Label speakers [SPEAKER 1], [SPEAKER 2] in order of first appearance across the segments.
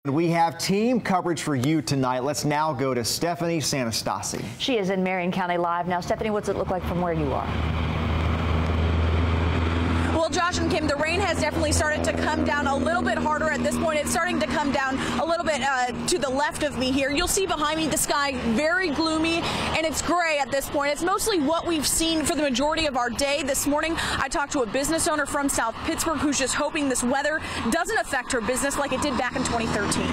[SPEAKER 1] We have team coverage for you tonight. Let's now go to Stephanie Sanastasi.
[SPEAKER 2] She is in Marion County live now. Stephanie, what's it look like from where you are?
[SPEAKER 3] Well, Josh and Kim, the rain has definitely started to come down a little bit harder at this point. It's starting to come down a little bit to the left of me here. You'll see behind me the sky very gloomy and it's gray at this point. It's mostly what we've seen for the majority of our day. This morning, I talked to a business owner from South Pittsburgh who's just hoping this weather doesn't affect her business like it did back in 2013.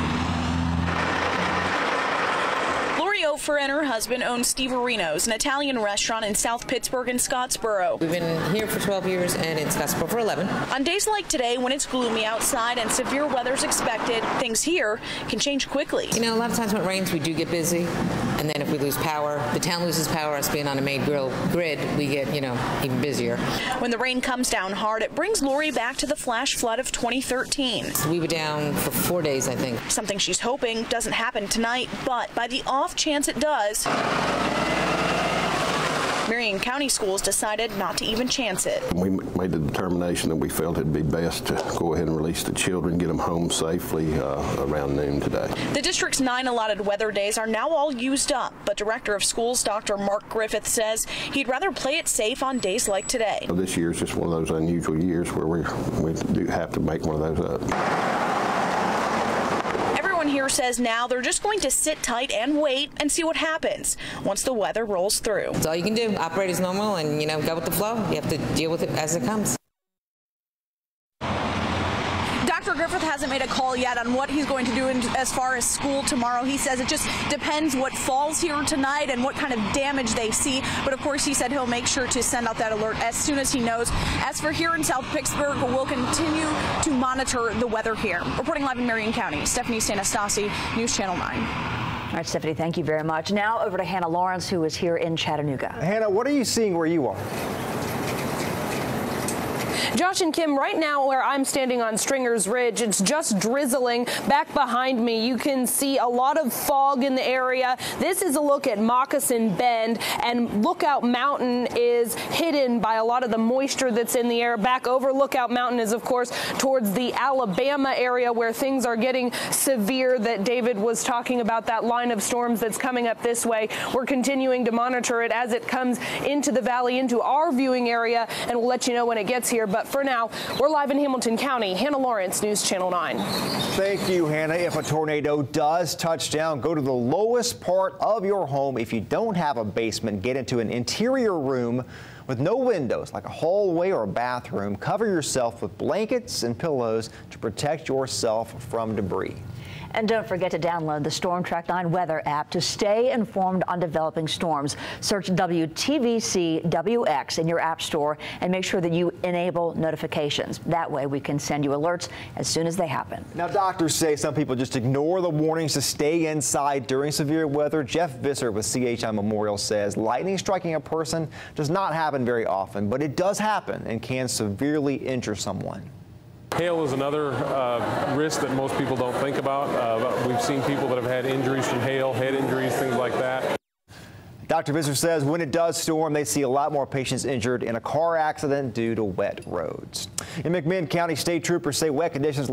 [SPEAKER 3] Ofer and her husband own Steve Areno's, an Italian restaurant in South Pittsburgh and Scottsboro.
[SPEAKER 4] We've been here for 12 years and in Scottsboro for 11.
[SPEAKER 3] On days like today, when it's gloomy outside and severe weather's expected, things here can change quickly.
[SPEAKER 4] You know, a lot of times when it rains, we do get busy. And then if we lose power, the town loses power, us being on a main grid, we get, even busier.
[SPEAKER 3] When the rain comes down hard, it brings Lori back to the flash flood of 2013.
[SPEAKER 4] We were down for 4 days, I think.
[SPEAKER 3] Something she's hoping doesn't happen tonight, but by the off chance it does, Marion County schools decided not to even chance it.
[SPEAKER 5] We made the determination that we felt it'd be best to go ahead and release the children, get them home safely around noon today.
[SPEAKER 3] The district's 9 allotted weather days are now all used up, but Director of Schools Dr. Mark Griffith says he'd rather play it safe on days like today.
[SPEAKER 5] This year is just one of those unusual years where we do have to make one of those up.
[SPEAKER 3] Here says now they're just going to sit tight and wait and see what happens once the weather rolls through.
[SPEAKER 4] That's all you can do. Operate as normal and, go with the flow. You have to deal with it as it comes.
[SPEAKER 3] Dr. Griffith hasn't made a call yet on what he's going to do as far as school tomorrow. He says it just depends what falls here tonight and what kind of damage they see. But of course, he said he'll make sure to send out that alert as soon as he knows. As for here in South Pittsburgh, we'll continue to monitor the weather here. Reporting live in Marion County, Stephanie Sanastasi, News Channel 9.
[SPEAKER 2] All right, Stephanie, thank you very much. Now over to Hannah Lawrence, who is here in Chattanooga.
[SPEAKER 1] Hannah, what are you seeing where you are?
[SPEAKER 6] Josh and Kim, right now where I'm standing on Stringer's Ridge, it's just drizzling. Back behind me, you can see a lot of fog in the area. This is a look at Moccasin Bend, and Lookout Mountain is hidden by a lot of the moisture that's in the air. Back over Lookout Mountain is, of course, towards the Alabama area where things are getting severe that David was talking about, that line of storms that's coming up this way. We're continuing to monitor it as it comes into the valley, into our viewing area, and we'll let you know when it gets here. But for now, we're live in Hamilton County. Hannah Lawrence, News Channel 9.
[SPEAKER 1] Thank you, Hannah. If a tornado does touch down, go to the lowest part of your home. If you don't have a basement, get into an interior room with no windows, like a hallway or a bathroom. Cover yourself with blankets and pillows to protect yourself from debris.
[SPEAKER 2] And don't forget to download the Storm Track 9 weather app to stay informed on developing storms. Search WTVC WX in your app store and make sure that you enable notifications. That way we can send you alerts as soon as they happen.
[SPEAKER 1] Now, doctors say some people just ignore the warnings to stay inside during severe weather. Jeff Visser with CHI Memorial says lightning striking a person does not happen very often, but it does happen and can severely injure someone.
[SPEAKER 7] Hail is another risk that most people don't think about. We've seen people that have had injuries from hail, head injuries, things like that.
[SPEAKER 1] Dr. Visser says when it does storm, they see a lot more patients injured in a car accident due to wet roads. In McMinn County, state troopers say wet conditions